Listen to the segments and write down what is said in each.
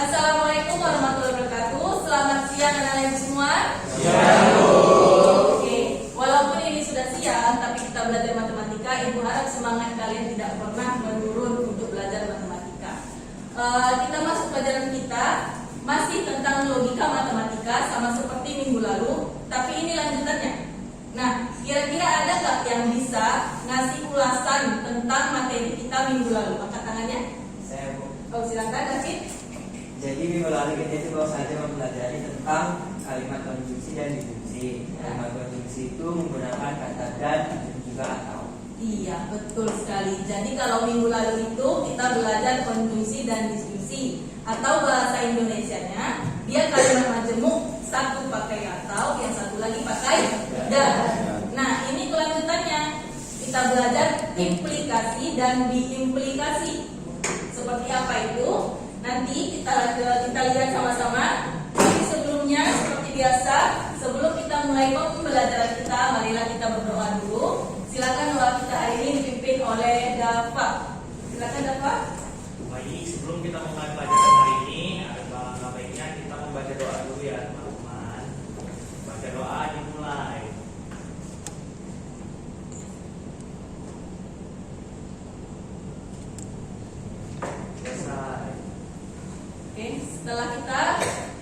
Assalamualaikum warahmatullahi wabarakatuh. Selamat siang anak-anak semua. Oke, walaupun ini sudah siang, tapi kita belajar matematika. Ibu harap semangat kalian tidak pernah menurun untuk belajar matematika. Kita masuk pelajaran kita masih tentang logika matematika sama seperti minggu lalu, tapi ini lanjutannya. Nah, kira-kira ada nggak yang bisa ngasih ulasan tentang materi kita minggu lalu? Angkat tangannya. Saya, Bu. Oh, silakan, David. Jadi minggu lalu kita itu baru saja mempelajari tentang kalimat konjungsi dan disjungsi. Kalimat konjungsi itu menggunakan kata dan juga atau. Iya, betul sekali. Jadi kalau minggu lalu itu kita belajar konjungsi dan disjungsi, atau bahasa Indonesianya dia kalimat majemuk, satu pakai atau, yang satu lagi pakai dan. Nah, ini kelanjutannya. Kita belajar implikasi dan diimplikasi. Seperti apa itu? Nanti kita lihat sama-sama. Tapi sebelumnya, seperti biasa, sebelum kita mulai pembelajaran kita, marilah kita berdoa dulu. Silakan doa kita hari ini dipimpin oleh Dafa. Silakan Dafa. Baik, sebelum kita mulai pelajaran hari ini, ada baiknya kita membaca doa dulu ya teman-teman. Baca doa dimulai. Selesai. Oke, setelah kita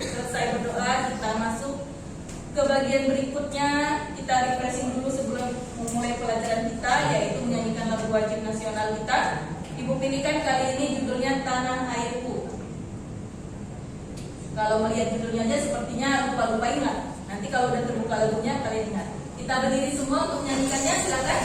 selesai berdoa, kita masuk ke bagian berikutnya. Kita refreshing dulu sebelum memulai pelajaran kita, yaitu menyanyikan lagu wajib nasional kita. Ibu pilihkan kali ini judulnya Tanah Airku. Kalau melihat judulnya aja sepertinya lupa-lupa ingat. Nanti kalau udah terbuka lagunya kalian ingat. Kita berdiri semua untuk menyanyikannya, silakan.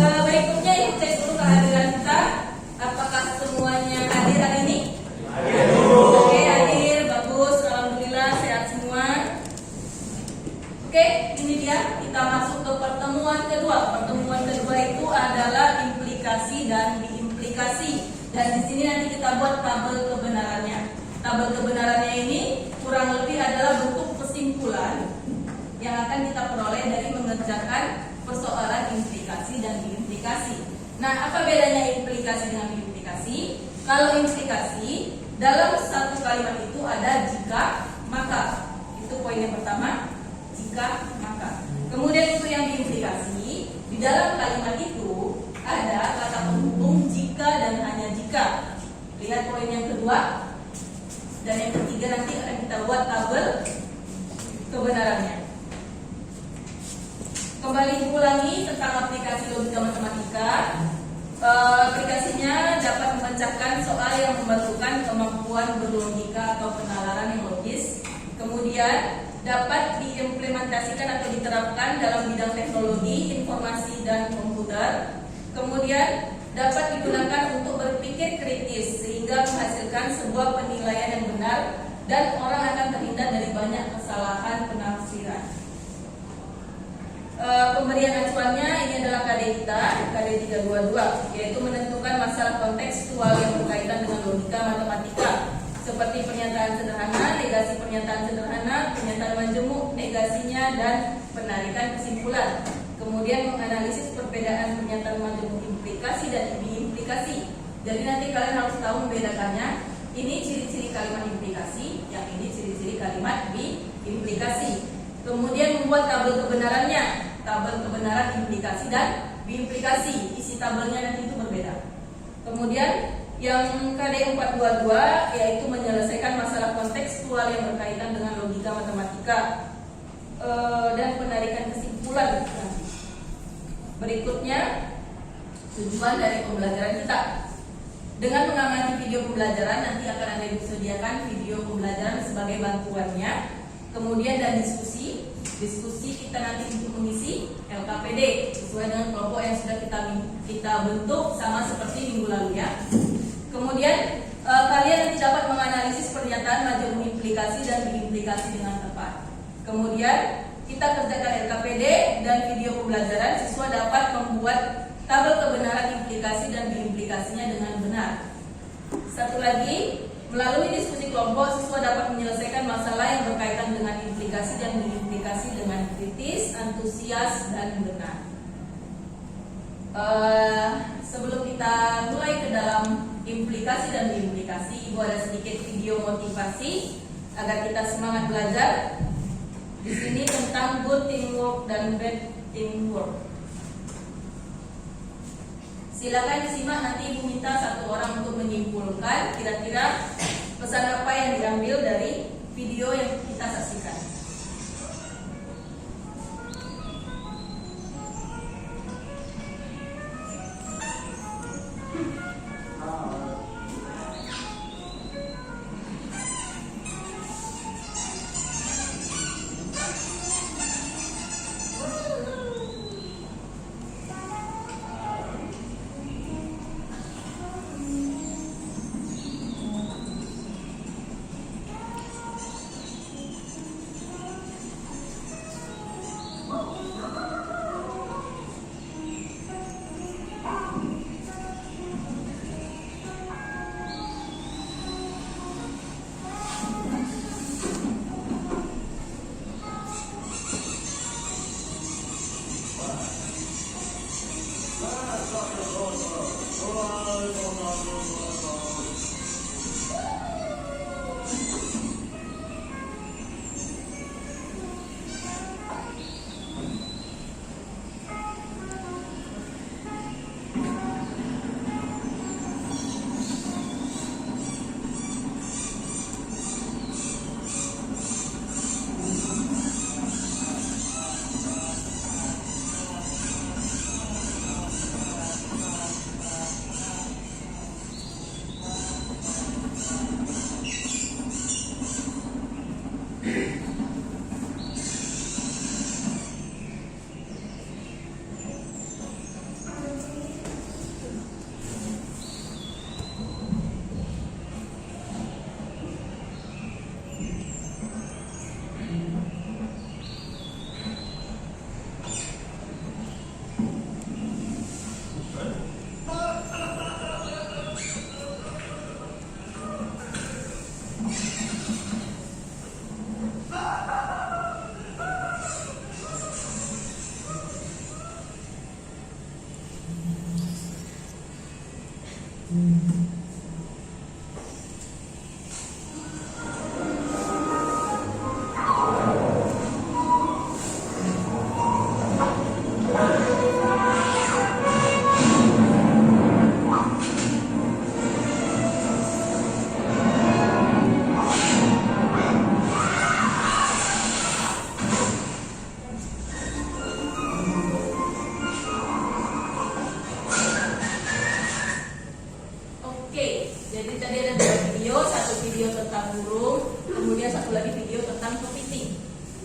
Berikutnya ini cek dulu kehadiran kita. Apakah semuanya hadir hari ini? Oke, hadir, bagus, alhamdulillah sehat semua. Oke, ini dia, kita masuk ke pertemuan kedua. Pertemuan kedua itu adalah implikasi dan diimplikasi. Dan di sini nanti kita buat tabel kebenarannya. Tabel kebenarannya ini kurang lebih adalah bentuk kesimpulan yang akan kita peroleh dari mengerjakan persoalan implikasi dan diimplikasi. Nah, apa bedanya implikasi dengan diimplikasi? Kalau implikasi, dalam satu kalimat itu ada jika, maka. Itu poin yang pertama, jika, maka. Kemudian untuk yang diimplikasi, di dalam kalimat itu ada kata penghubung jika dan hanya jika. Lihat poin yang kedua. Dan yang ketiga nanti akan kita buat tabel kebenarannya. Kembali ulangi tentang aplikasi logika matematika. Aplikasinya dapat memecahkan soal yang memerlukan kemampuan berlogika atau penalaran yang logis. Kemudian dapat diimplementasikan atau diterapkan dalam bidang teknologi, informasi, dan komputer. Kemudian dapat digunakan untuk berpikir kritis sehingga menghasilkan sebuah penilaian yang benar dan orang akan terhindar dari banyak kesalahan penafsiran. Pemberian acuannya ini adalah KD kita, KD 322, yaitu menentukan masalah kontekstual yang berkaitan dengan logika matematika, seperti pernyataan sederhana, negasi pernyataan sederhana, pernyataan majemuk, negasinya, dan penarikan kesimpulan. Kemudian menganalisis perbedaan pernyataan majemuk implikasi dan diimplikasi. Jadi nanti kalian harus tahu membedakannya. Ini ciri-ciri kalimat implikasi, yang ini ciri-ciri kalimat diimplikasi. Kemudian membuat tabel kebenarannya. Tabel kebenaran implikasi dan diimplikasi. Isi tabelnya nanti itu berbeda. Kemudian yang KD 422 yaitu menyelesaikan masalah kontekstual yang berkaitan dengan logika matematika. dan penarikan kesimpulan nanti. Berikutnya tujuan dari pembelajaran kita. Dengan mengamati video pembelajaran nanti akan ada disediakan video pembelajaran sebagai bantuannya. Kemudian dan diskusi kita nanti untuk mengisi LKPD sesuai dengan kelompok yang sudah kita bentuk sama seperti minggu lalu ya. Kemudian kalian nanti dapat menganalisis pernyataan majemuk implikasi dan diimplikasi dengan tepat. Kemudian kita kerjakan LKPD dan video pembelajaran, siswa dapat membuat tabel kebenaran implikasi dan diimplikasinya dengan benar. Satu lagi, melalui diskusi kelompok, siswa dapat menyelesaikan masalah yang berkaitan dengan implikasi dan diimplikasi dengan kritis, antusias, dan benar. Sebelum kita mulai ke dalam implikasi dan diimplikasi, Ibu ada sedikit video motivasi agar kita semangat belajar. Di sini tentang good teamwork dan bad teamwork. Silakan disimak, nanti Ibu minta satu orang untuk menyimpulkan kira-kira pesan apa yang diambil dari video yang kita saksikan.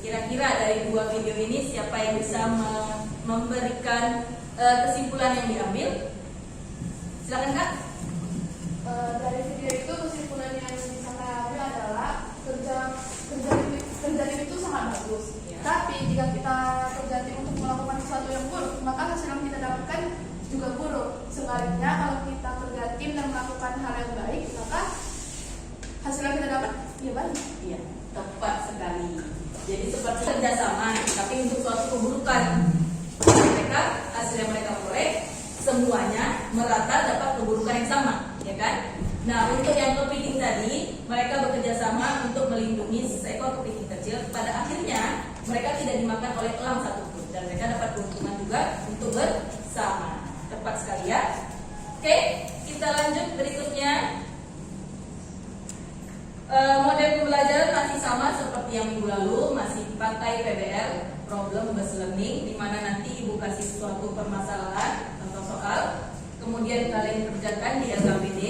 Kira-kira dari dua video ini siapa yang bisa memberikan kesimpulan yang diambil? Silakan Kak. Dari video itu kesimpulan yang bisa saya ambil adalah kerja tim itu sangat bagus. Ya. Tapi jika kita kerja tim untuk melakukan sesuatu yang buruk, maka hasil yang kita dapatkan juga buruk. Sebaliknya kalau kita kerja tim dan melakukan hal yang baik, maka hasil yang kita dapat ya baik. Iya, tepat sekali. Jadi seperti kerjasama, tapi untuk suatu keburukan. Mereka hasil yang mereka peroleh semuanya merata dapat keburukan yang sama, ya kan? Nah, untuk yang kepiting tadi, mereka bekerja sama untuk melindungi seekor kepiting kecil. Pada akhirnya, mereka tidak dimakan oleh elang satupun, dan mereka dapat keuntungan juga untuk bersama. Tepat sekali ya. Oke, kita lanjut berikutnya. Model pembelajaran masih sama seperti yang minggu lalu, masih 4 pakai PBL, problem based learning, di mana nanti ibu kasih suatu permasalahan atau soal, kemudian kalian kerjakan di LKPD,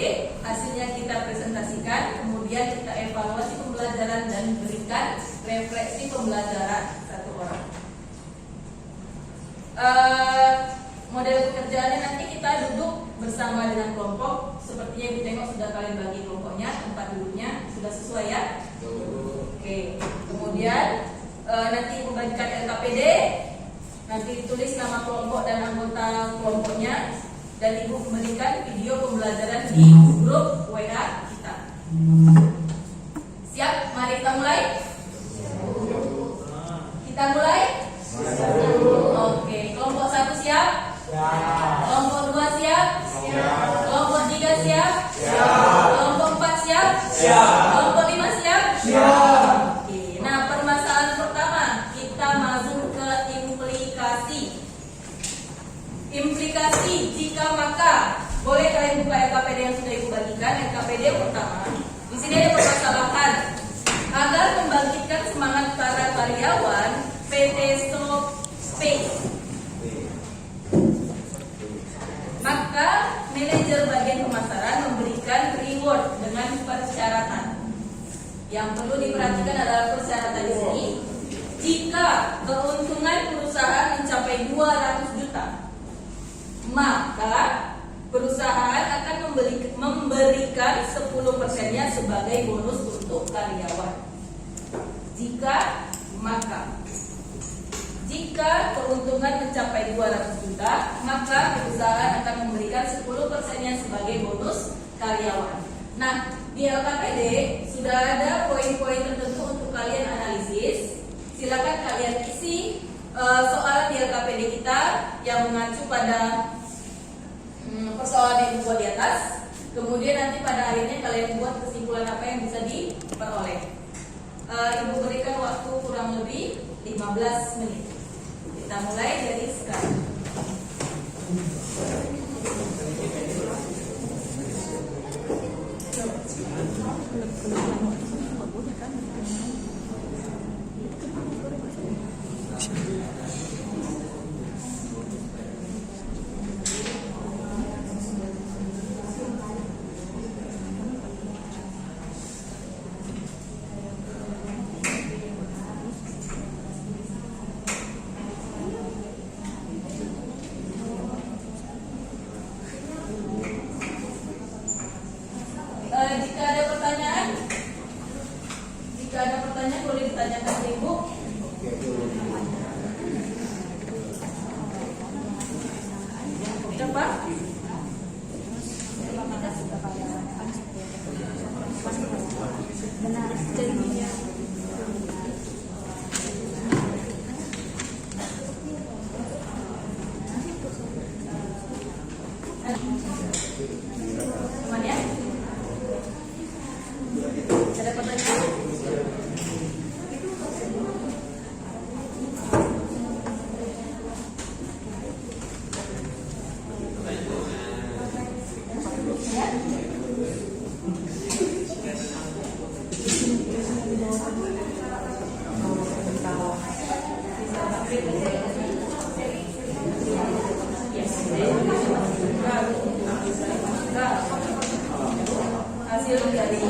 hasilnya kita presentasikan, kemudian kita evaluasi pembelajaran dan berikan refleksi pembelajaran satu orang. Model pekerjaannya nanti kita duduk bersama dengan kelompok. Sepertinya ibu tengok sudah kalian bagi kelompoknya, tempat duduknya sudah sesuai ya. Oke. Kemudian nanti ibu bagikan LKPD, nanti tulis nama kelompok dan anggota kelompoknya, dan ibu memberikan video pembelajaran di grup WA kita. Siap? Mari kita mulai. Kita mulai. Oke. Kelompok 1 siap? Kelompok 2 siap? Kelompok 3 siap? Kelompok 4 siap? Kelompok 5 siap? Oke. Nah, permasalahan pertama kita masuk ke implikasi. Implikasi jika maka. Boleh kalian buka LKPD yang sudah ibu bagikan. LKPD pertama. Di sini ada permasalahan. Agar membangkitkan semangat para karyawan, PT Stop Space, maka manajer bagian pemasaran memberikan reward dengan persyaratan. Yang perlu diperhatikan adalah persyaratan di sini. Jika keuntungan perusahaan mencapai 200 juta, maka perusahaan akan memberikan 10%-nya sebagai bonus untuk karyawan. Jika keuntungan mencapai 200 juta, maka perusahaan akan memberikan 10%-nya sebagai bonus karyawan. Nah, di LKPD sudah ada poin-poin tertentu untuk kalian analisis. Silakan kalian isi soal di LKPD kita yang mengacu pada persoalan yang dibuat di atas. Kemudian nanti pada akhirnya kalian buat kesimpulan apa yang bisa diperoleh. Ibu berikan waktu kurang lebih 15 menit. Kita mulai dari sekarang. Jika ada pertanyaan boleh ditanyakan ke ibu. Cepat. Aman ya? Ada pertanyaan? Hasil dari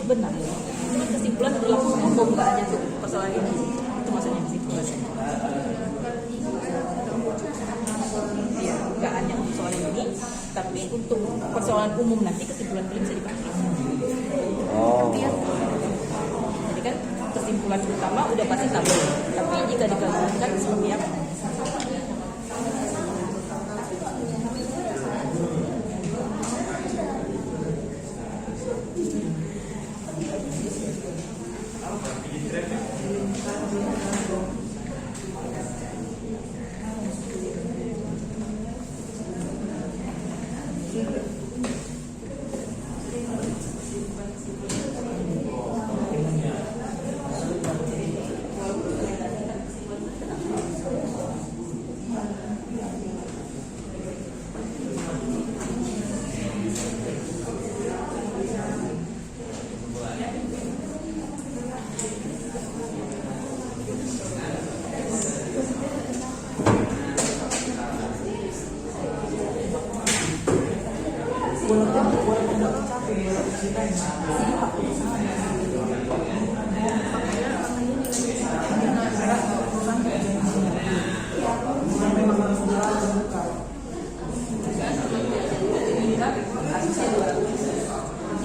benar. Cuma kesimpulan berlaku umum, nggak hanya untuk persoalan ini. Itu maksudnya kesimpulan. Iya, nggak hanya untuk persoalan ini, tapi untuk persoalan umum nanti kesimpulan belum bisa dipakai. Oh. Jadi kan kesimpulan utama udah pasti tabel, tapi jika digabungkan seperti apa?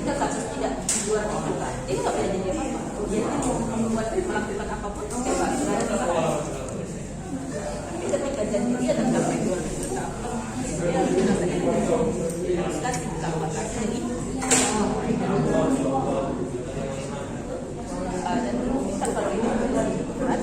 Jika kasus tidak luar biasa, itu nggak bisa jadi apa-apa. Jadi membuat melakukan apapun, bebas. Tapi ketika janji dia tentang luar biasa, dia harus kasih tambah kasih jadi dan bisa kalau ini berat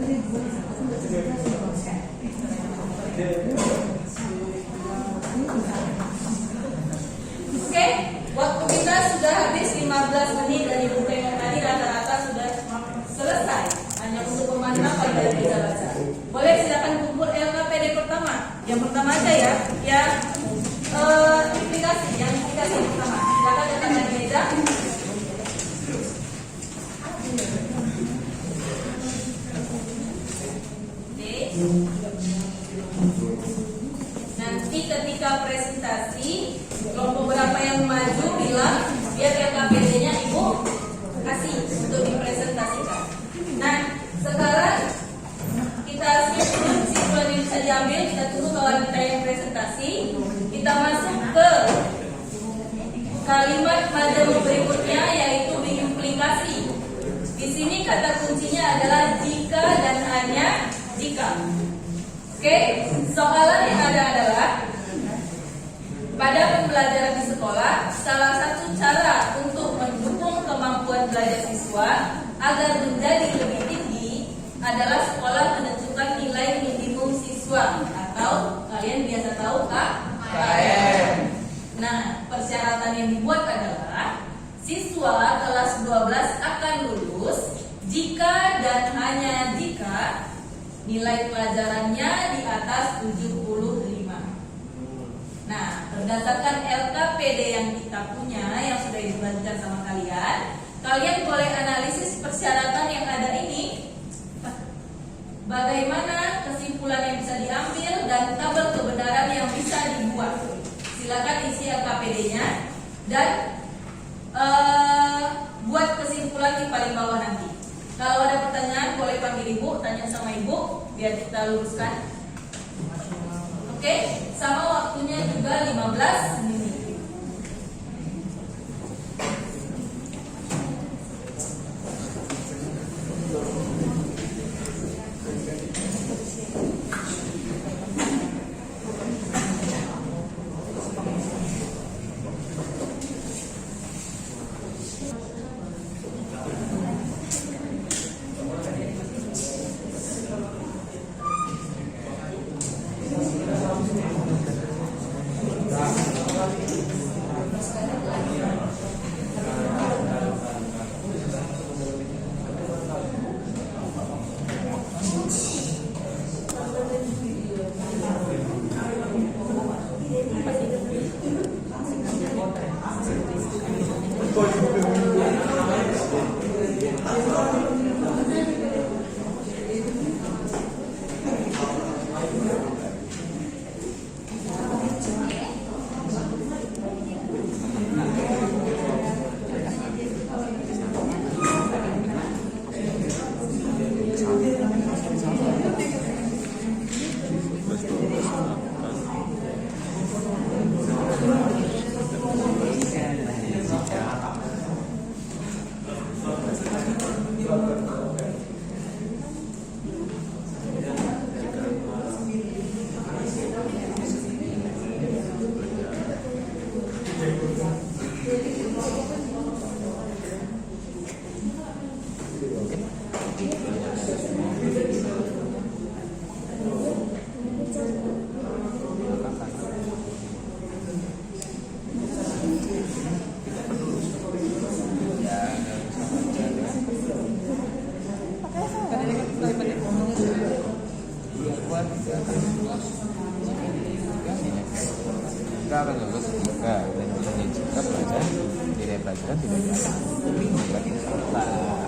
Oke, waktu kita sudah habis 15 menit dan Ibu tengok tadi rata-rata sudah selesai. Hanya untuk memantau pada bisa baca. Boleh silakan kumpul LKPD pertama. Yang pertama aja ya, yang aplikasi pertama. Silakan letakkan di meja. Nanti ketika presentasi, kelompok berapa yang maju bilang biar LKPD-nya Ibu kasih untuk dipresentasikan. Nah, sekarang kita siap dulu kesimpulan yang bisa diambil. Kita tunggu kawan kita yang presentasi. Kita masuk ke kalimat majemuk berikutnya, yaitu implikasi. Di sini kata kuncinya adalah jika dan hanya jika. Oke, soalan yang ada adalah pada pembelajaran di sekolah, salah satu cara untuk mendukung kemampuan belajar siswa agar menjadi lebih tinggi adalah sekolah menentukan nilai minimum siswa atau kalian biasa tahu KM. Nah, persyaratan yang dibuat adalah siswa kelas 12 akan lulus jika dan hanya jika nilai pelajarannya di atas 75. Nah, berdasarkan LKPD yang kita punya, yang sudah dibagikan sama kalian, kalian boleh analisis persyaratan yang ada ini. Bagaimana kesimpulan yang bisa diambil dan tabel kebenaran yang bisa dibuat. Silakan isi LKPD-nya dan buat kesimpulan di paling bawah nanti. Kalau ada pertanyaan boleh panggil Ibu, tanya sama Ibu biar kita luruskan. Oke, sama waktunya juga 15 menit. Jika akan lulus jika dan hanya jika pelajaran nilai pelajaran tidak diambil berarti salah.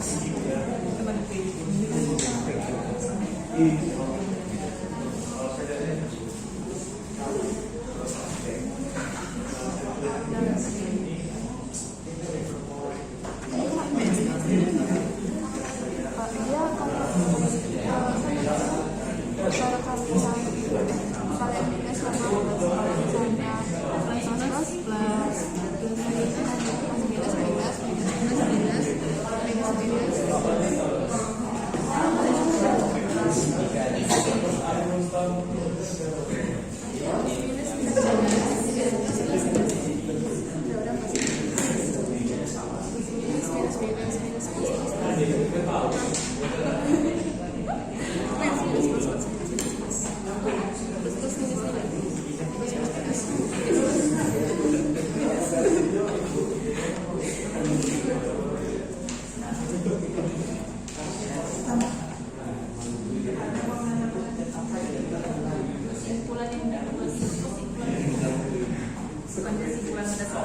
Jadi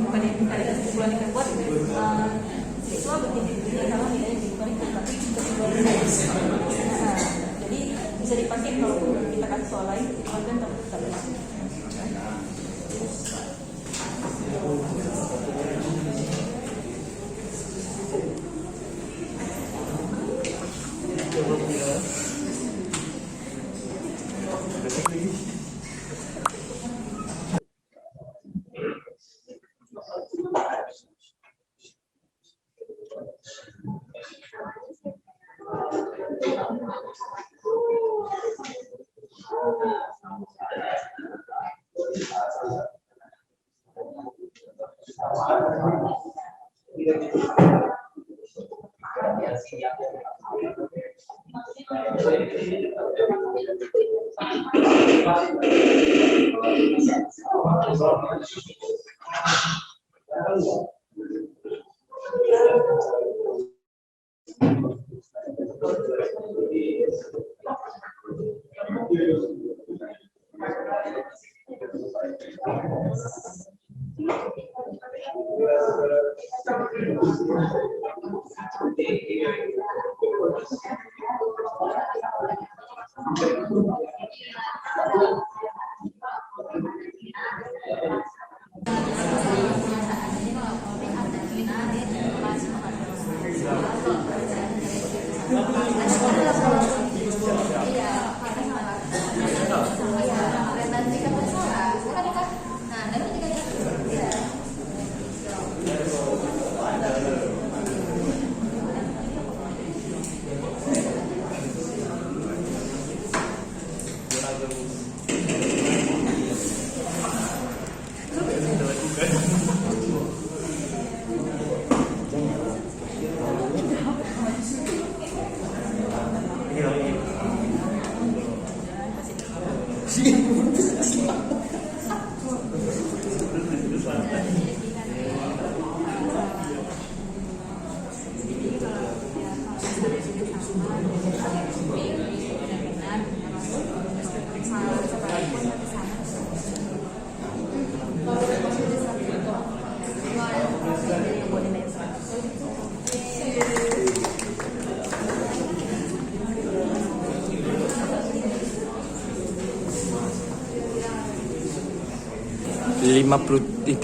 bukan yang kalian kesimpulan yang buat siswa bertitik-titik sama nilainya di kurikulum, tapi kesimpulan jadi bisa dipakai kalau kita kasih soal lain kesimpulan kan tapi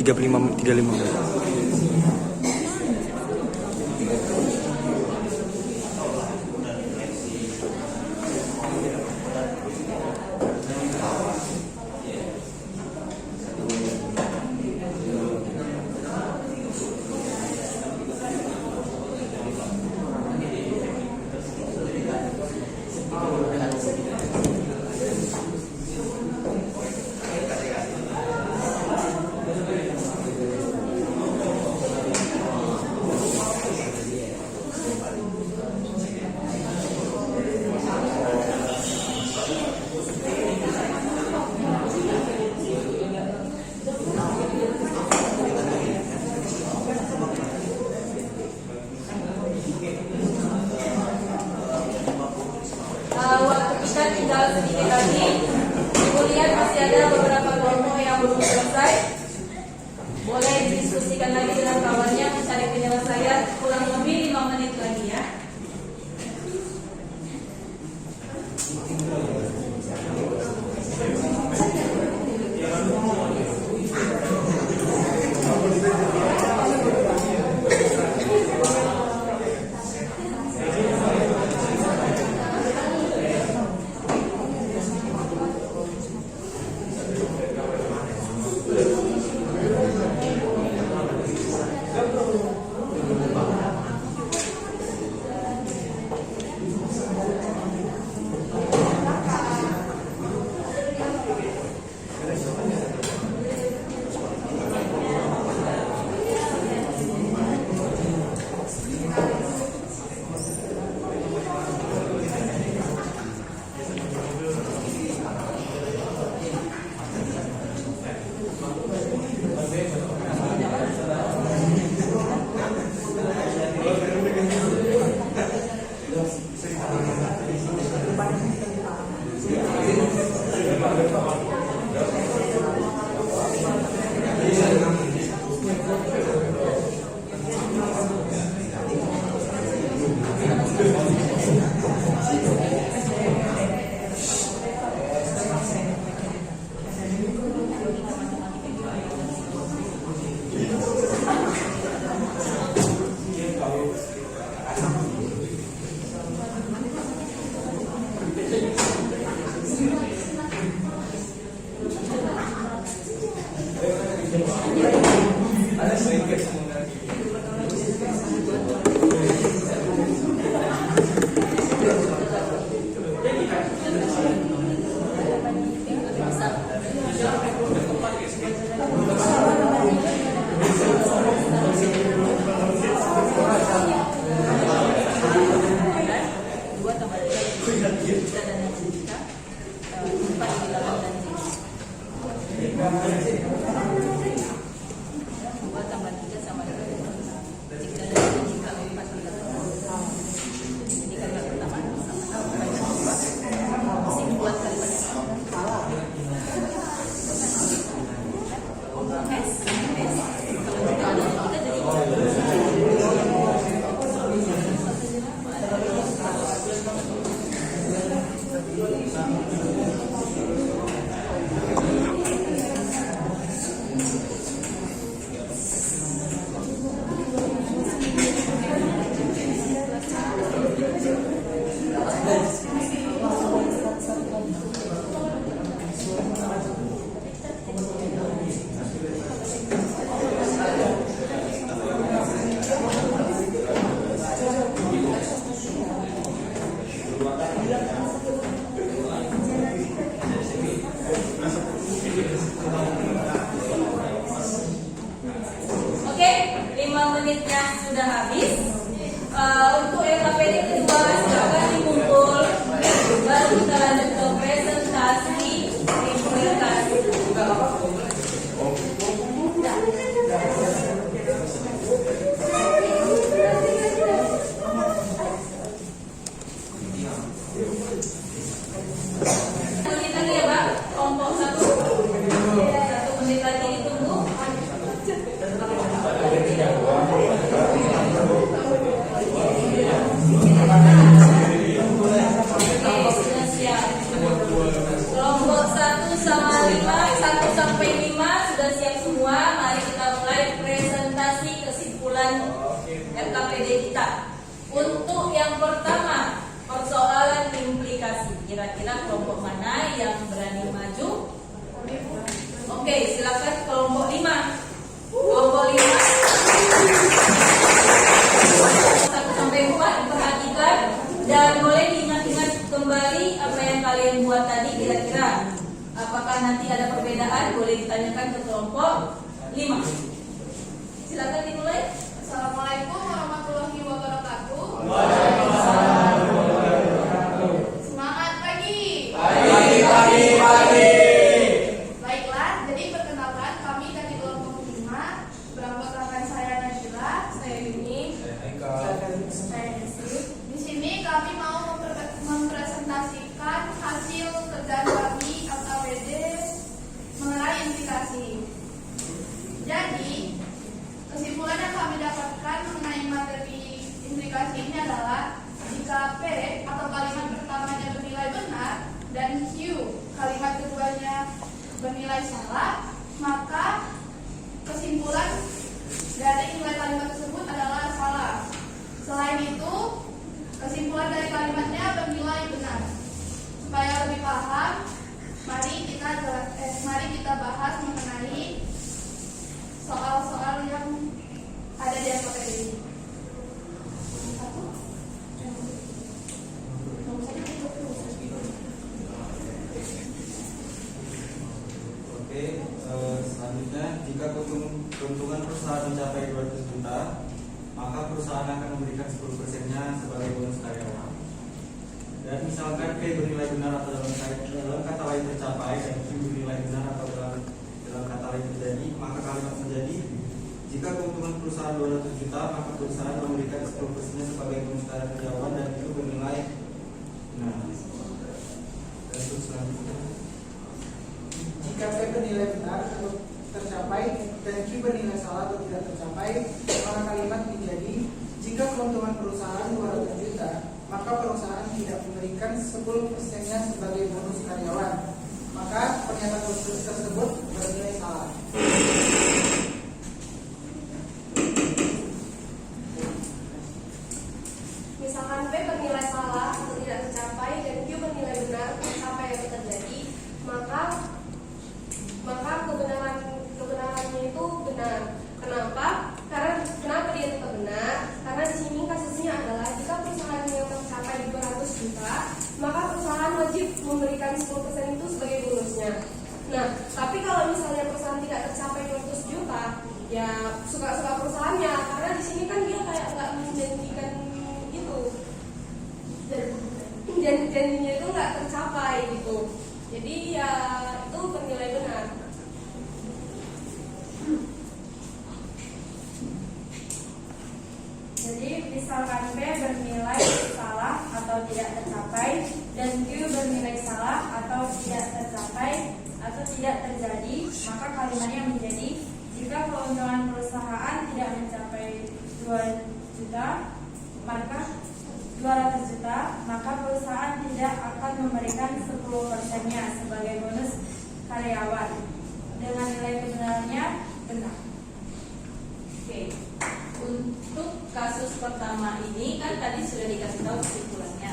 tiga puluh lima menit. waktu kita tinggal sedikit lagi. Ibu lihat masih ada beberapa kelompok yang belum selesai. Boleh diskusikan lagi dengan kawannya mencari penyelesaian kurang lebih 5 menit lagi ya. tambah 3 juta dan 1 juta. 4 di 8 dan 7. 2 tambah 3 sama dengan 3 dan 7 jika 4 di 8. Jadi kalimat pertama sama kalimat kedua. Kesimpulan kalimatnya. Oke, 5 menitnya sudah habis. Untuk LKPD kedua silakan dikumpul. Baru kita lanjut ke presentasi implementasi. Menit lagi ya Pak, kelompok 1. 1 menit lagi ditunggu. Oke, sudah siap. Kelompok 1 sampai 5 sudah siap semua. Mari kita mulai presentasi kesimpulan LKPD kita. Untuk yang pertama, persoalan implikasi. Kira-kira kelompok mana yang berani maju? Oke, silakan kelompok 5. Kelompok 5 1 sampai 4 perhatikan dan boleh diingat-ingat kembali apa yang kalian buat tadi. Kira-kira apakah nanti ada perbedaan? Boleh ditanyakan ke kelompok 5. Silakan dimulai. Assalamualaikum warahmatullahi wabarakatuh. Semangat pagi. Baiklah, jadi perkenalkan kami dari kelompok 5 beranggotakan saya Najila, saya Yuni, saya Desi. Di sini kami mau mempresentasikan hasil kerjaan kami LKPD mengenai implikasi. Jadi kesimpulan yang kami dapatkan mengenai materi implikasi ini adalah jika P atau kalimat pertamanya bernilai benar dan Q kalimat keduanya bernilai salah, maka kesimpulan dari nilai kalimat tersebut adalah salah. Selain itu, kesimpulan dari kalimatnya bernilai benar. Supaya lebih paham, mari kita bahas mengenai soal-soal yang ada di LKPD ini. Oke, selanjutnya jika keuntungan perusahaan mencapai 200 juta, maka perusahaan akan memberikan 10%-nya sebagai bonus karyawan. Dan misalkan P bernilai benar atau dalam kata lain tercapai dan Q bernilai benar atau dalam kata lain terjadi, maka kalimat menjadi jika keuntungan perusahaan 200 juta, maka perusahaan memberikan 10%-nya sebagai bonus karyawan dan itu bernilai benar. Dan terus selanjutnya, jika P bernilai benar atau tercapai dan Q bernilai salah atau tidak tercapai, maka kalimat menjadi jika keuntungan perusahaan 200 juta, maka perusahaan tidak memberikan 10%-nya sebagai bonus karyawan, maka pernyataan tersebut bernilai salah. Misalkan P bernilai salah atau tidak tercapai dan Q bernilai benar tercapai atau terjadi, maka kebenarannya itu benar. Kenapa? Kenapa dia tetap benar? Karena di sini kasusnya adalah jika perusahaan yang tercapai 200 juta, maka perusahaan wajib memberikan 10% itu sebagai bonusnya. Nah, tapi kalau misalnya perusahaan tidak tercapai 200 juta, ya suka-suka perusahaannya, karena di sini kan dia kayak nggak menjanjikan itu. janjinya itu nggak tercapai gitu. Jadi ya itu bernilai benar. Jadi misalkan B bernilai salah atau tidak tercapai dan Q bernilai salah atau tidak tercapai atau tidak terjadi, maka kalimatnya menjadi jika keuntungan perusahaan tidak mencapai 2 juta, maka 200 juta, maka perusahaan tidak akan memberikan 10%-nya sebagai bonus karyawan dengan nilai kebenarannya benar. Oke, untuk kasus pertama ini kan tadi sudah dikasih tahu kesimpulannya.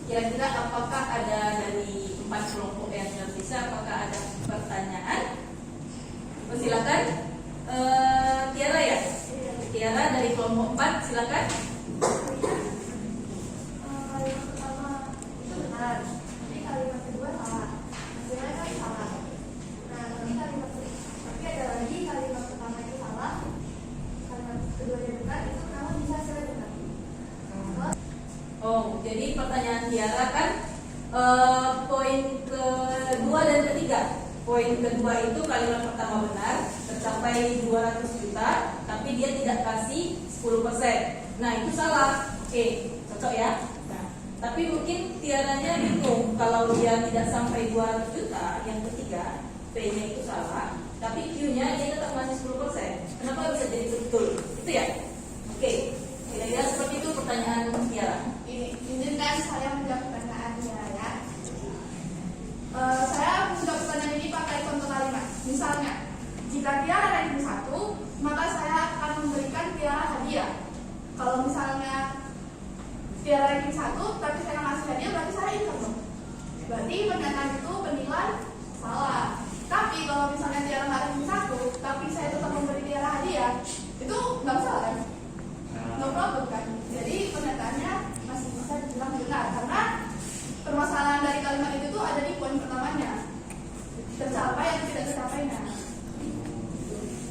Kira-kira apakah ada dari 4 kelompok yang terpisah, apakah ada pertanyaan? Silakan, Tiara ya. Tiara dari kelompok 4, silakan. Kalimat pertama itu benar, tapi kalimat kedua salah. Hasilnya kan salah. Nah, tapi ada lagi kalimat pertama itu salah, kalimat keduanya benar, itu kenapa bisa hasilnya benar? Oh, jadi pertanyaan Tiara kan poin kedua dan ketiga. Poin kedua itu kalimat pertama benar, tercapai 200 juta, tapi dia tidak kasih 10%. Nah, itu salah. Oke, cocok ya. Nah, tapi mungkin Tiaranya bingung kalau dia tidak sampai 200 juta, yang ketiga, P-nya itu salah, tapi Q-nya dia tetap masih 10%. Kenapa bisa jadi betul? Itu ya? Oke, kira-kira seperti itu pertanyaan Tiara. Ini izinkan saya menjawab pertanyaan Tiara ya. Saya menjawab pertanyaan ini pakai contoh kalimat. Misalnya, jika Tiara ranking 1, maka saya akan memberikan Tiara hadiah. Kalau misalnya Tiara ranking 1, tapi saya ngasih hadiah, berarti saya income dong. Berarti pernyataan itu bernilai salah. Tapi kalau misalnya Tiara nggak ranking 1, tapi saya tetap memberi Tiara hadiah, itu nggak masalah kan? No problem kan? Jadi pernyataannya masih bisa dibilang benar karena permasalahan dari kalimat itu tuh ada di poin pertamanya, tercapai atau tidak tercapainya.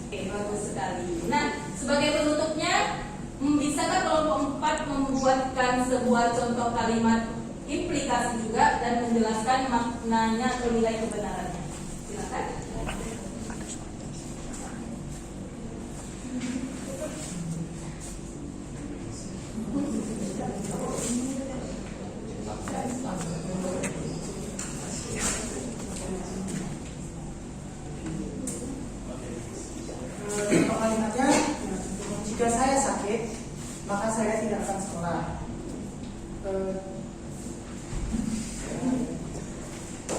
Oke, bagus sekali. Nah, sebagai penutupnya, bisakah kelompok 4 membuatkan sebuah contoh kalimat implikasi juga dan menjelaskan maknanya atau nilai kebenarannya? Silakan. Kalimatnya, jika saya sakit, maka saya tidak akan sekolah.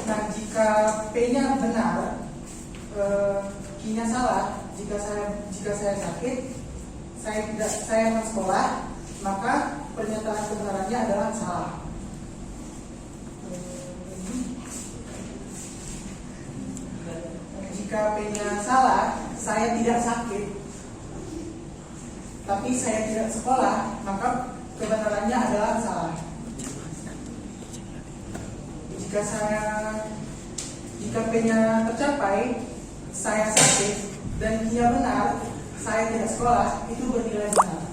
Nah, jika P-nya benar, Q-nya salah. Jika saya sakit, saya akan sekolah, maka pernyataan kebenarannya adalah salah. Jika P-nya salah, saya tidak sakit, tapi saya tidak sekolah, maka kebenarannya adalah salah. Jika P-nya tercapai, saya sakit, dan Q-nya benar, saya tidak sekolah, itu bernilai benar.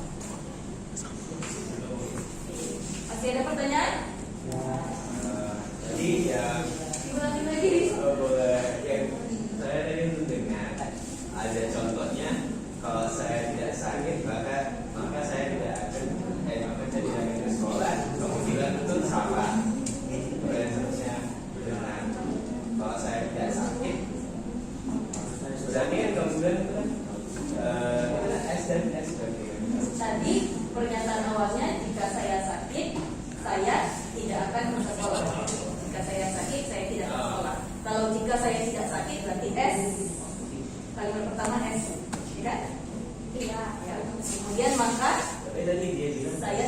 Masih ada pertanyaan? Jadi ya Diulangi lagi. boleh yang saya tadi mendengar ada contohnya kalau saya tidak sakit maka saya tidak akan maka saya tidak akan ke sekolah. Kamu bilang itu salah. Kemudian seharusnya benar. Kalau saya tidak sakit, berarti kan kamu bilang itu kan S dan S berarti. Tadi pernyataan awalnya jika saya sakit, saya tidak akan ke sekolah. Jika saya sakit, saya tidak ke sekolah. Kalau jika saya tidak sakit, berarti S. Kalimat pertama S, tidak? Iya. Ya. Kemudian maka Tapi tadi dia bilang saya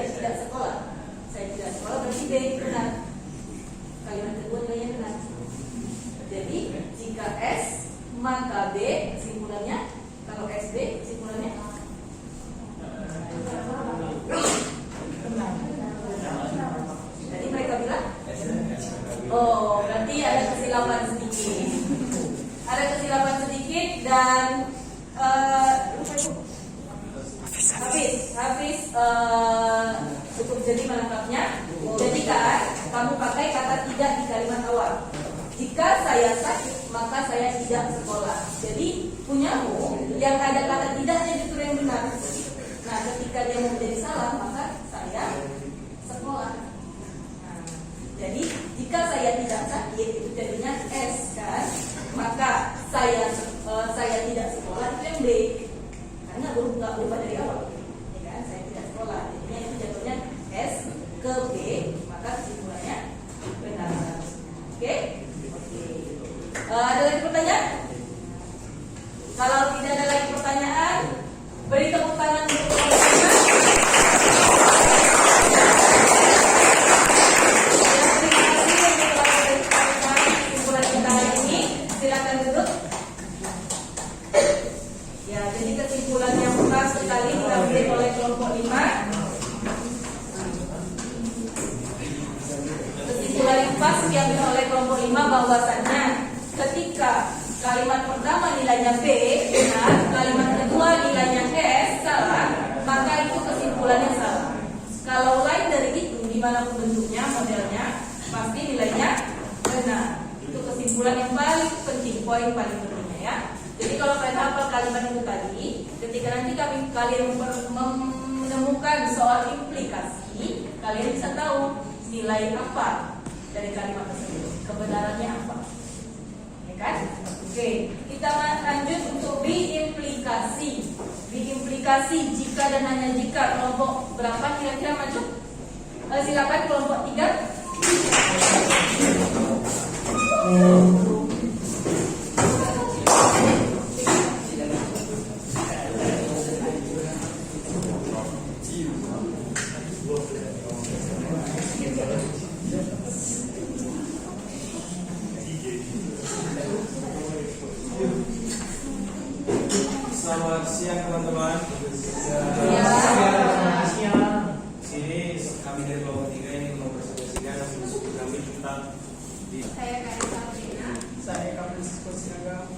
tidak sekolah. Saya tidak sekolah berarti B benar. Kalimat kedua nilainya benar. Jadi jika S maka B kesimpulannya. Kalau SB kesimpulannya tadi mereka bilang oh berarti ada kesilapan sedikit. Ada kesilapan sedikit dan Hafiz cukup jeli melengkapnya. Jadi kan kamu pakai kata tidak di kalimat awal. Jika saya sakit maka saya tidak sekolah. Jadi punyamu yang ada kata tidaknya justru yang benar. Nah ketika dia mau menjadi salah maka saya sekolah. Nah, jadi jika saya tidak sakit itu jadinya S kan. Maka saya tidak sekolah itu yang B. Karena nggak berubah dari awal. Ya kan? Saya tidak sekolah. Jadinya itu jatuhnya S ke B. Maka kesimpulannya benar. Oke? Ada lagi pertanyaan? Kalau tidak ada lagi pertanyaan, beri tepuk tangan untuk teman-teman. Kesimpulan kita hari ini, silakan duduk. Ya, jadi kesimpulan yang pertama sekali diambil oleh kelompok 5. Kesimpulan yang pas diambil oleh kelompok 5 bahwasannya ketika kalimat pertama nilainya B benar, kalimat kedua nilainya S salah, maka itu kesimpulannya salah. Kalau lain dari itu, dimanapun bentuknya, modelnya, pasti nilainya benar. Itu kesimpulan yang paling penting, poin paling pentingnya ya. Jadi kalau kalian hafal kalimat itu tadi, ketika nanti kalian menemukan soal implikasi, kalian bisa tahu nilai apa dari kalimat tersebut, kebenarannya apa. Kan? Oke, kita lanjut untuk biimplikasi. Biimplikasi jika dan hanya jika. Kelompok berapa kira-kira maju? Silakan kelompok 3. Selamat siang teman-teman. Sini kami dari kelompok 3 ini mempresentasikan diskusi kami tentang Saya Karisa Sabrina. Saya Francisco Sinaga.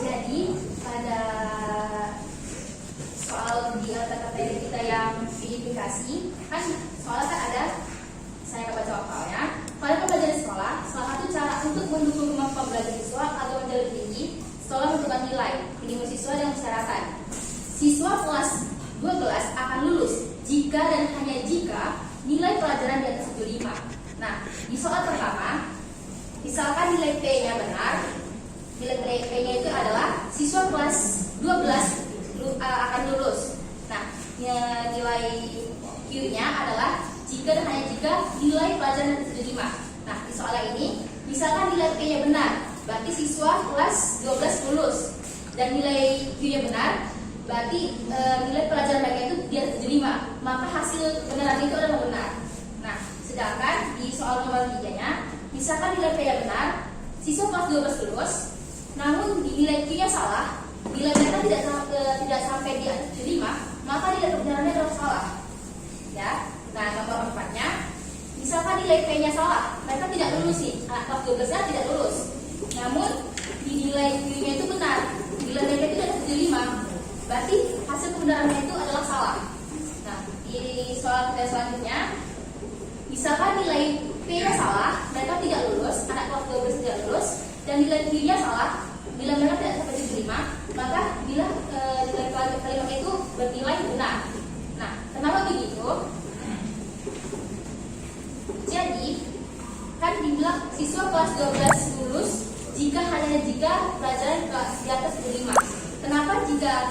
Jadi pada soal di kata-kata kita yang diimplikasi kan soalnya kan ada, saya akan baca soalnya. Pada pembelajaran sekolah, salah satu cara untuk mendukung kemampuan belajar siswa agar menjadi tinggi, sekolah menentukan nilai minimum siswa dengan persyaratan. Siswa kelas 12 akan lulus jika dan hanya jika nilai pelajaran di atas 75. Nah, di soal pertama, misalkan nilai P-nya benar, nilai P-nya itu adalah siswa kelas 12 akan lulus. Nah, nilai Q-nya adalah jika dan hanya jika nilai pelajaran di atas 75. Nah, di soal ini, misalkan nilai P-nya benar, berarti siswa kelas 12 lulus. Dan nilai Q-nya benar, berarti nilai pelajaran mereka itu di atas 75. Maka hasil kebenaran itu adalah benar. Nah, sedangkan di soal nomor 3-nya, misalkan nilai P-nya benar, siswa kelas 12 lulus, namun di nilai Q-nya salah, nilai mereka tidak sampai di atas 75, maka nilai kebenarannya adalah salah. Ya. Nah, nomor 4-nya, misalkan nilai P-nya salah, mereka tidak lulus sih, anak kelas 12-nya tidak lulus. Namun di nilai Q-nya itu benar, nilai mereka itu ada 75, berarti hasil kebenarannya itu adalah salah. Nah, di soal kita selanjutnya, misalkan nilai P-nya salah, mereka tidak lulus, anak kelas 12 tidak lulus, dan nilai Q-nya salah, bila mereka tidak sampai 75, maka bila nilai kalimat itu bernilai benar. Nah, kenapa begitu? Jadi, kan dibilang siswa kelas 12 lulus jika hanya jika pelajaran di atas 75. Kenapa jika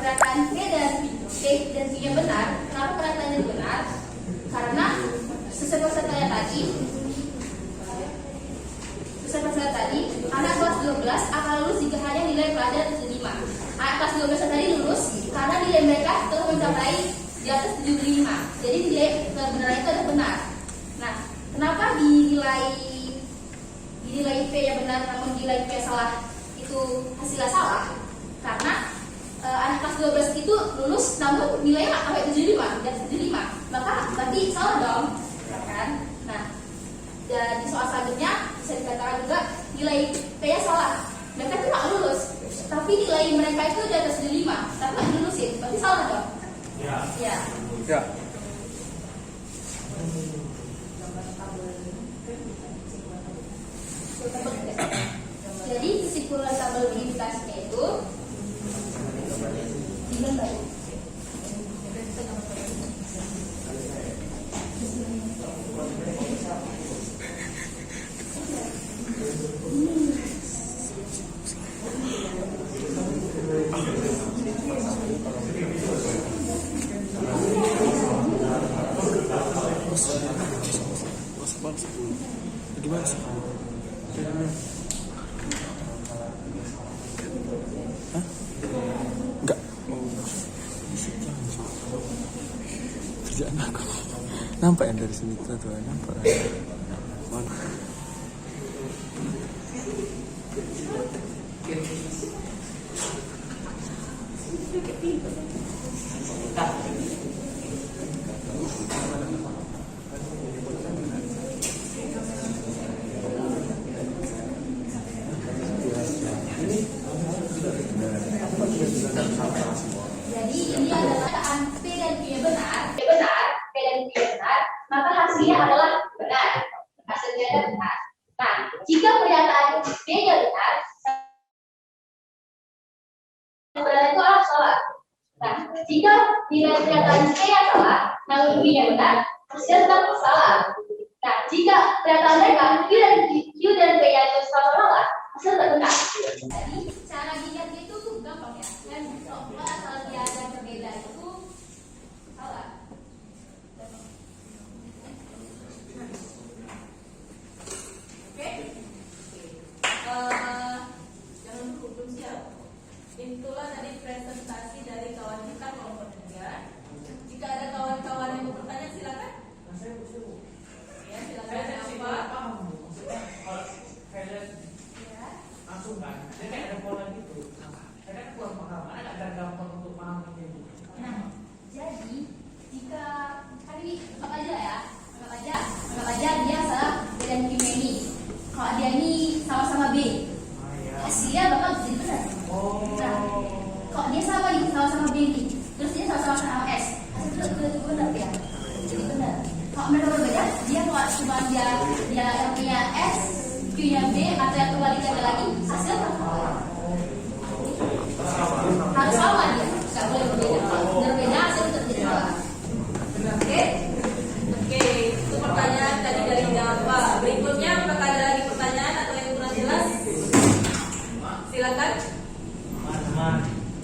pernyataan P dan Q-nya benar? Kenapa pernyataannya benar? Karena sesuai saya tadi, anak kelas 12 akan lulus jika hanya nilai pelajaran 75. Anak kelas 12 tadi lulus karena nilai mereka telah mencapai di atas 75. Jadi nilai kebenaran itu adalah benar. Nah, kenapa dinilai P yang benar namun nilai P salah itu hasilnya salah? Karena anak kelas 12 itu lulus namun nilainya nggak sampai 75, di atas 75. Maka berarti salah dong, kan? Nah, dan di soal selanjutnya bisa dikatakan juga nilai P-nya salah. Mereka itu nggak lulus, tapi nilai mereka itu di atas 75. dilurusin, berarti salah dong? Ya. Ya. Ya. Jadi kesimpulan tabel verifikasinya itu digambar. Gimana sih? Hah? Enggak. Kerjaan aku. Nampak yang dari sini tuh, nampak. Mana? Jadi ini adalah keadaan P dan Q nya benar, P dan Q nya benar, maka hasilnya adalah benar. Hasilnya adalah benar. Nah, jika pernyataan P nya benar, benar itu adalah salah. Nah, jika nilai pernyataan P nya salah, namun Q nya benar, hasilnya tetap salah. Nah, jika pernyataan mereka Q dan P nya itu salah, hasilnya tetap benar. Jadi cara dilihatnya itu tuh gampang ya. Dan kalau asal dia ada berbeda itu salah. Oke. Jangan lupa belum siap. Itulah tadi presentasi dari kawan kita kelompok 3. Jika ada kawan-kawan yang mau bertanya silakan. Ya, silakan apa? Langsung kan, dia kayak ada pola gitu. Saya kan kurang paham, agak gampang untuk paham ini. Nah, jadi jika hari anggap aja ya, anggap aja dia salah B dan Q ini. Kalau dia ini sama-sama B, hasilnya bakal jadi benar. Nah, kalau dia sama-sama B ini, terus dia sama-sama S, hasilnya itu benar ya, jadi benar. Kalau mereka berbeda, dia kalau cuma dia yang punya S, Q-nya B atau yang kebalikannya lagi, hasilnya harus sama dia, nggak boleh berbeda. Berbeda hasil tetap jadi salah. Oke. Oke, itu pertanyaan tadi dari Java. Berikutnya apakah ada lagi pertanyaan atau yang kurang jelas? Silakan.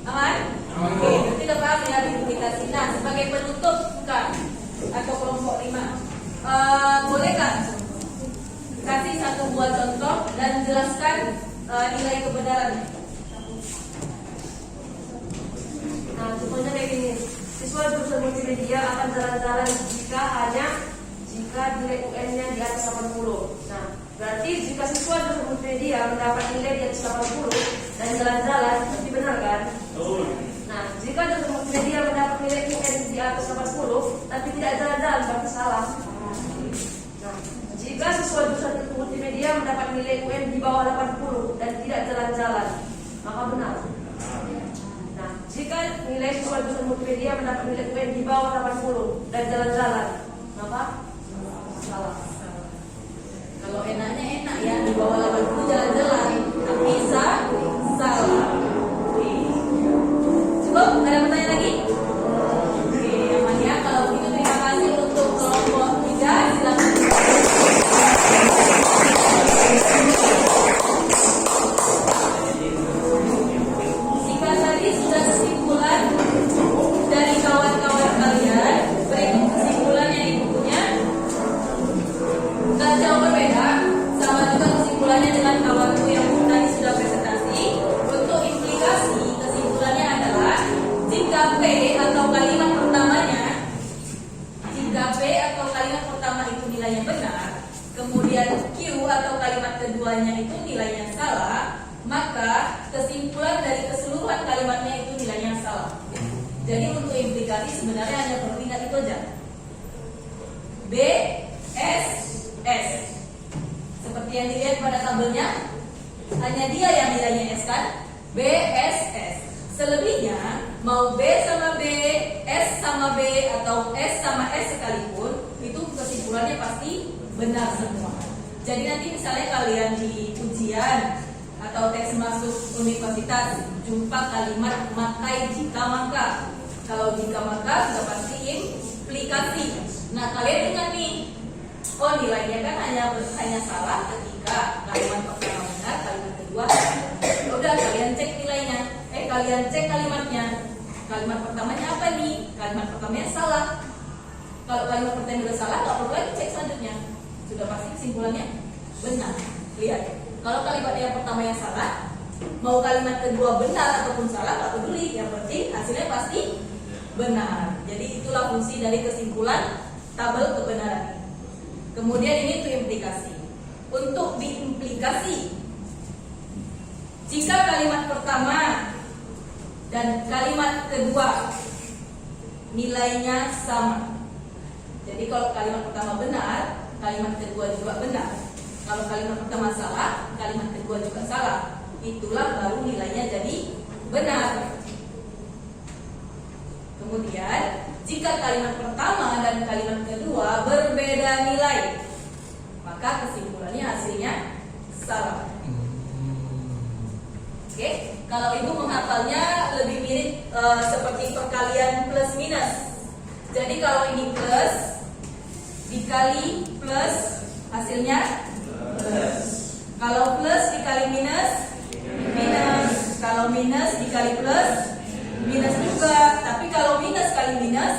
Aman? Oke, berarti udah paham ya verifikasi. Nah, sebagai penutup bukan atau kelompok 5, bolehkah kasih satu buah contoh dan jelaskan nilai kebenarannya? Nah, contohnya kayak gini. Siswa jurusan multimedia akan jalan-jalan jika nilai UN-nya di atas 80. Nah, berarti jika siswa jurusan multimedia mendapat nilai di atas 80 dan jalan-jalan, berarti benar kan? Nah, jika jurusan multimedia mendapat nilai UN di atas 80 tapi tidak jalan-jalan, berarti salah. Nah, jika siswa jurusan multimedia mendapat nilai UN di bawah 80 dan tidak jalan-jalan, maka benar. Nah, jika nilai siswa jurusan multimedia mendapat nilai UN di bawah 80 dan jalan-jalan, maka salah. Kalau enaknya enak ya, di bawah 80 jalan-jalan, tapi salah. Cukup? Ada pertanyaan lagi? Oke, aman ya. Kalau begitu terima kasih untuk kelompok 3. Silakan. Jika tadi sudah kesimpulan dari kawan-kawan kalian, berikut kesimpulannya ibunya nggak jauh berbeda, sama juga kesimpulannya dengan kawanku yang tadi sudah presentasi. Untuk implikasi kesimpulannya adalah jika P atau kalimat pertama itu nilainya benar, kemudian Q atau kalimat keduanya itu nilainya salah, maka kesimpulan dari keseluruhan kalimatnya itu nilainya salah. Jadi untuk implikasi sebenarnya hanya perlu ingat itu aja. B, S, S. Seperti yang dilihat pada tabelnya, hanya dia yang nilainya S kan? B, S, S. Selebihnya mau B sama B, S sama B atau S sama S sekalipun itu kesimpulannya pasti benar semua. Jadi nanti misalnya kalian di ujian atau tes masuk universitas jumpa kalimat makai jika maka. Kalau jika maka sudah pasti implikasi. Nah kalian ingat nih, oh nilainya kan hanya salah ketika kalimat pertama benar, kalimat kedua. Udah kalian cek nilainya, kalian cek kalimatnya. Kalimat pertamanya apa nih? Kalimat pertamanya salah. Kalau kalimat pertama udah salah, nggak perlu lagi cek selanjutnya. Sudah pasti kesimpulannya benar. Lihat, kalau kalimat yang pertama yang salah, mau kalimat kedua benar ataupun salah nggak peduli. Yang penting hasilnya pasti benar. Jadi itulah fungsi dari kesimpulan tabel kebenaran. Kemudian ini tuh implikasi. Untuk diimplikasi, jika kalimat pertama dan kalimat kedua nilainya sama. Jadi kalau kalimat pertama benar, kalimat kedua juga benar. Kalau kalimat pertama salah, kalimat kedua juga salah. Itulah baru nilainya jadi benar. Kemudian jika kalimat pertama dan kalimat kedua berbeda nilai, maka kesimpulannya hasilnya salah. Oke, kalau ibu menghafalnya lebih mirip seperti perkalian plus minus. Jadi kalau ini plus dikali plus hasilnya plus. Kalau plus dikali minus minus. Kalau minus dikali plus minus juga. Tapi kalau minus kali minus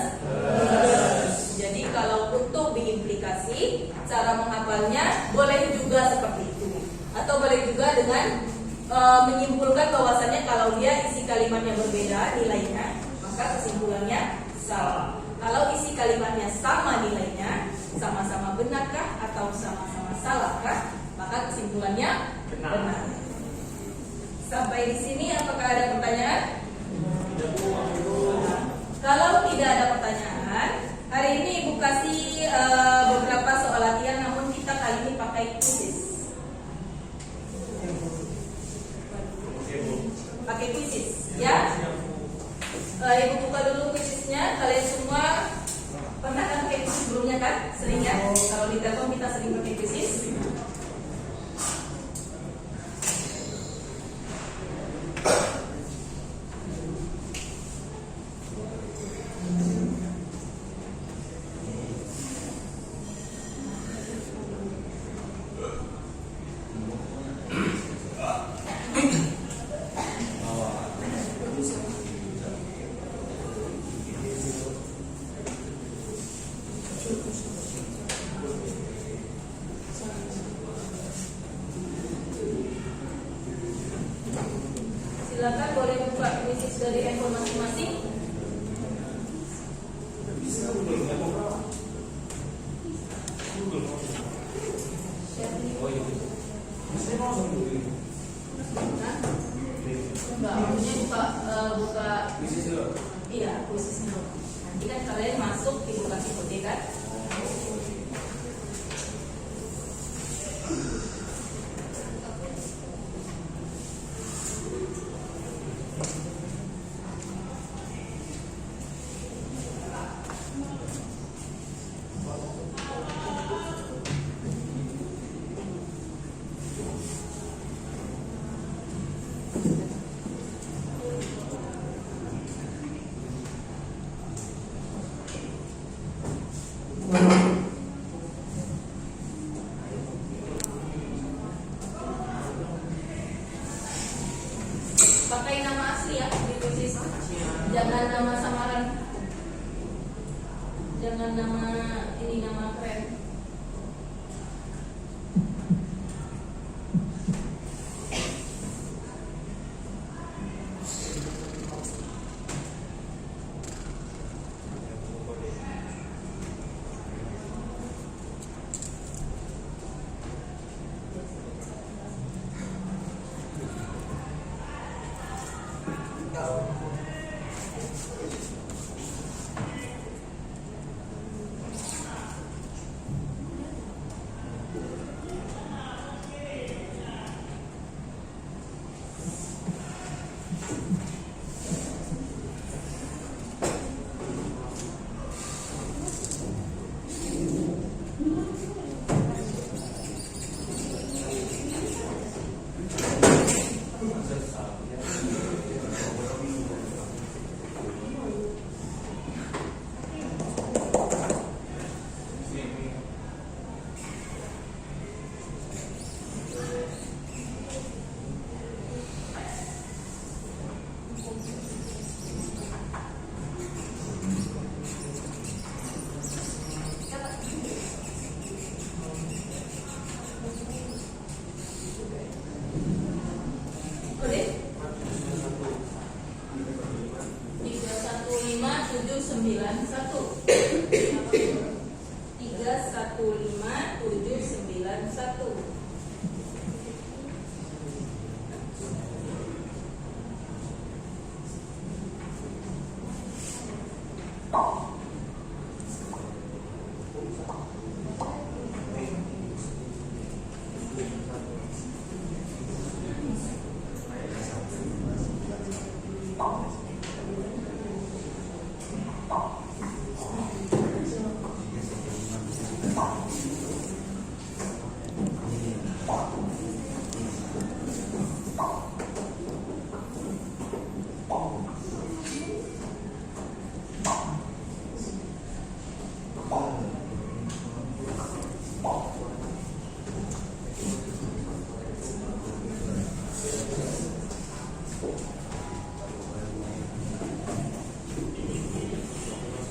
plus. Jadi kalau untuk diimplikasi, cara menghafalnya boleh juga seperti itu. Atau boleh juga dengan menyimpulkan bahwasannya kalau dia isi kalimatnya berbeda nilainya, maka kesimpulannya salah. Kalau isi kalimatnya sama nilainya, sama-sama benarkah atau sama-sama salahkah, maka kesimpulannya benar. Sampai di sini apakah ada pertanyaan? Kalau tidak ada pertanyaan, hari ini Ibu kasih beberapa soal latihan, namun kita kali ini pakai quizzes. Pakai quizzes, ya. Ibu buka dulu quizzesnya. Kalian semua pernah kan pakai quiz sebelumnya kan? Sering ya? Kalau di Telkom kita sering pakai quizzes. Silakan boleh buka quizzes dari handphone masing-masing. Buka iya quizzes dulu. Nanti kan kalian masuk Ibu kasih kode kan. Pakai nama asli ya di quizzes. Jangan nama samaran. Jangan nama ini nama keren.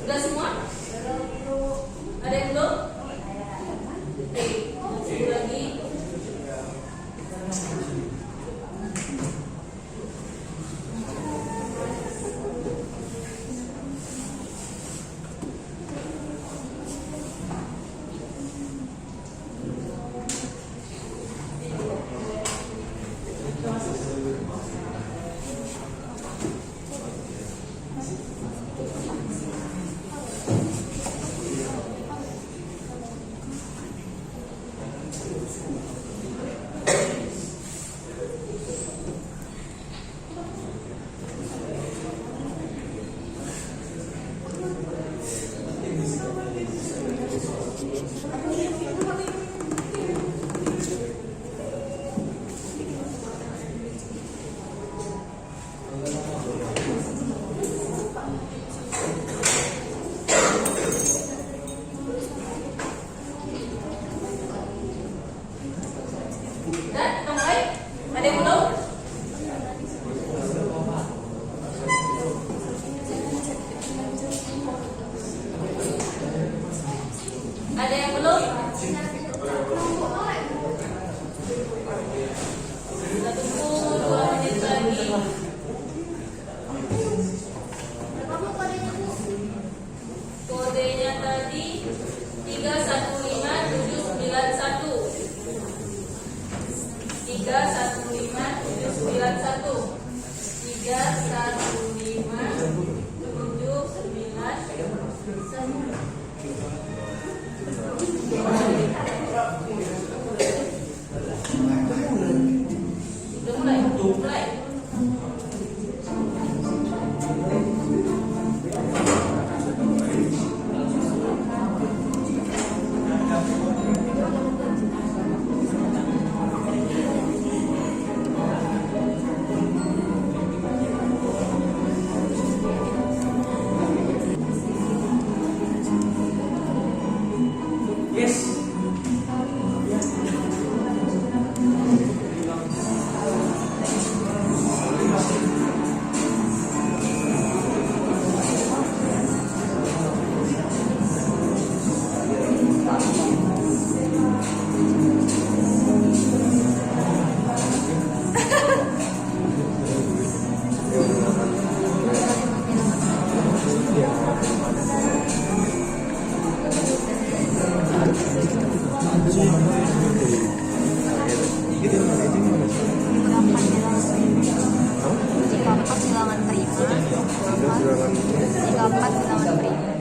Udah semua? Ada yang belum? Oke, tunggu lagi. Dan mulai? Ada yang belum? Ada yang belum? Kita tunggu 2 menit lagi. Kodenya tadi 315791. 3159. Mulai.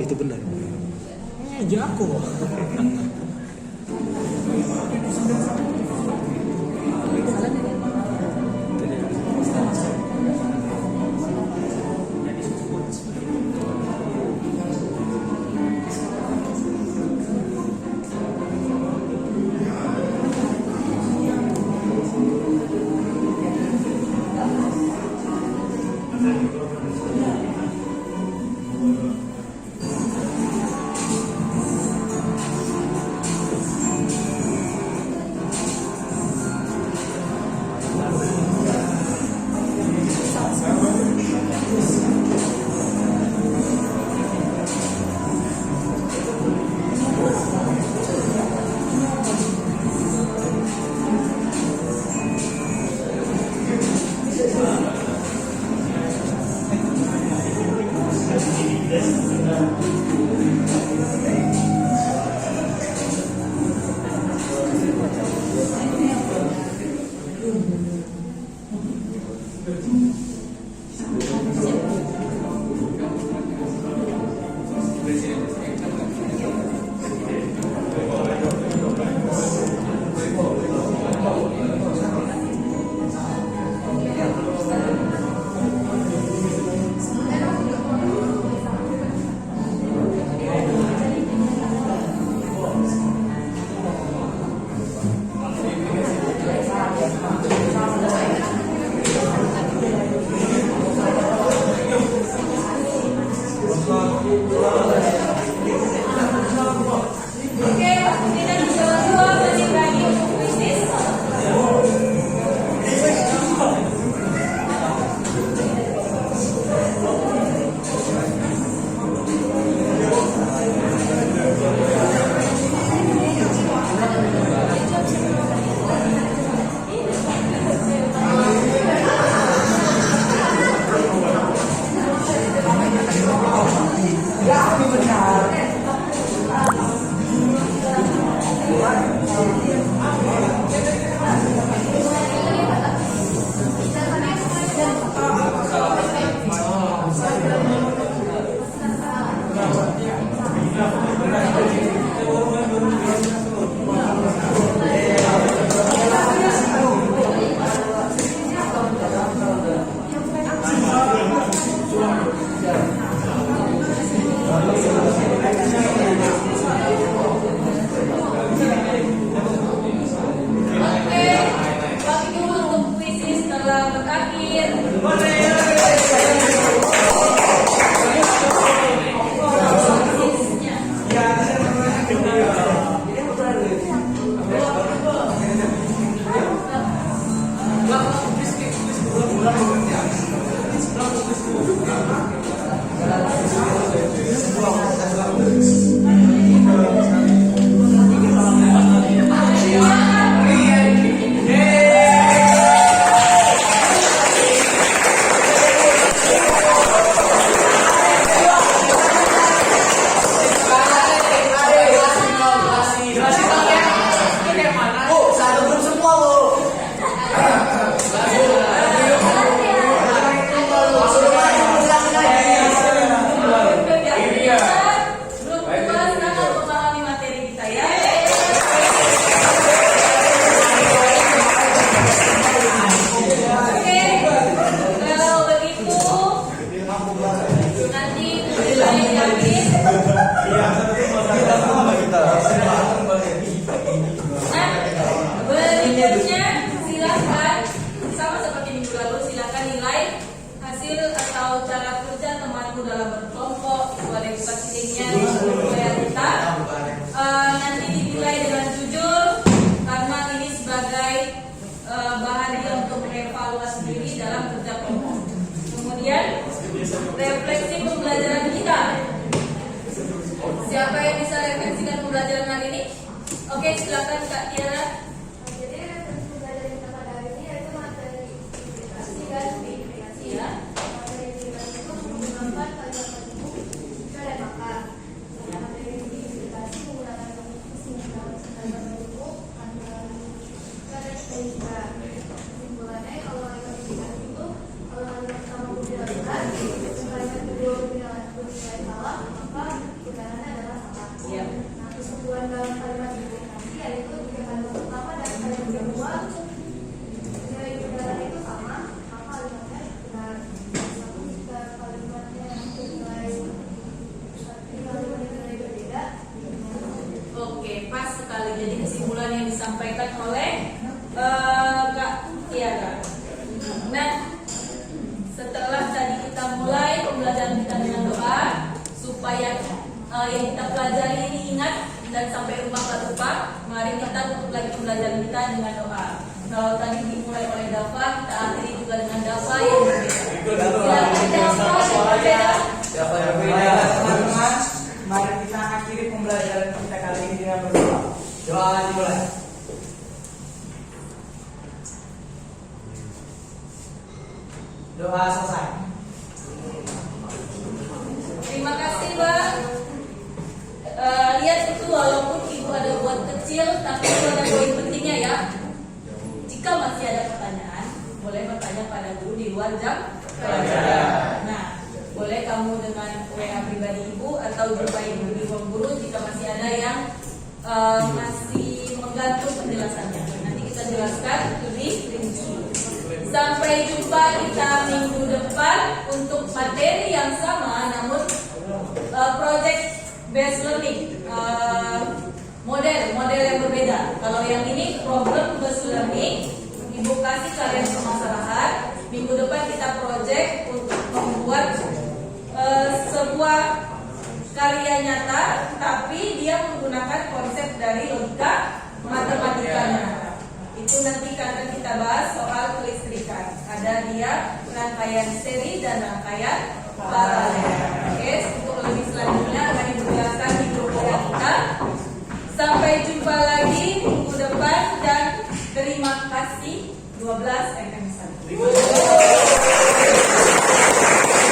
Itu benar. Jago. Oke, kita coba balik lagi untuk bisnis. Oke, waktu untuk bisnis telah berakhir. Berikutnya silakan sama seperti minggu lalu silakan nilai hasil atau cara kerja temanmu dalam berkelompok kualifikasinya di wilayah kita. Nanti dinilai dengan jujur karena ini sebagai bahan dia untuk mengevaluasi diri dalam kerja kelompok. Kemudian refleksi pembelajaran kita. Siapa yang bisa refleksikan pembelajaran hari ini? Oke, silakan Kak Tiara. Jadi referensi pembelajaran kita pada hari ini yaitu materi implikasi dan verifikasi ya. Materi implikasi itu menggunakan kalimat bentuk jika dan maka. Materi implikasi menggunakan kalimat bentuk antara jika dan jika. Kesimpulannya kalau kalimat implikasi itu kalau kalimat pertama berbeda benar, kalimat kedua bernilai salah, maka kebenarannya adalah salah. Nah, kesimpulan dalam kalimat implikasi yaitu jika kalimat pertama dan kalimat kedua nilai kebenaran itu sama, maka kalimatnya benar. Tapi jika kalimatnya bernilai berbeda. Oke, pas sekali. Jadi kesimpulan yang disampaikan oleh Kak Tiara. Nah, setelah tadi kita mulai pembelajaran kita dengan doa supaya yang kita pelajari ini ingat dan sampai rumah gak lupa. Mari kita tutup lagi pembelajaran kita dengan doa. Kalau tadi dimulai oleh Dafa, kita akhiri juga dengan Dafa yang berbeda. Silakan Dafa yang berbeda. Teman-teman, mari kita akhiri pembelajaran kita kali ini dengan berdoa. Doa dimulai. Doa selesai. Terima kasih. kecil, tapi itu ada poin pentingnya ya. Jika masih ada pertanyaan, boleh bertanya pada guru di luar jam pelajaran. Nah, boleh kamu dengan WA pribadi ibu atau jumpai ibu di ruang guru jika masih ada yang masih menggantung penjelasannya. Nanti kita jelaskan lebih rinci. Sampai jumpa kita minggu depan untuk materi yang sama, namun project based learning, model yang berbeda. Kalau yang ini problem based learning, ibu kasih kalian permasalahan. Minggu depan kita project untuk membuat sebuah karya nyata, tapi dia menggunakan konsep dari logika matematikanya. Itu nanti akan kita bahas soal kelistrikan. Ada dia rangkaian seri dan rangkaian paralel. Oke, untuk lebih selanjutnya akan dijelaskan di grup kita. Sampai jumpa lagi minggu depan dan terima kasih 12 MM.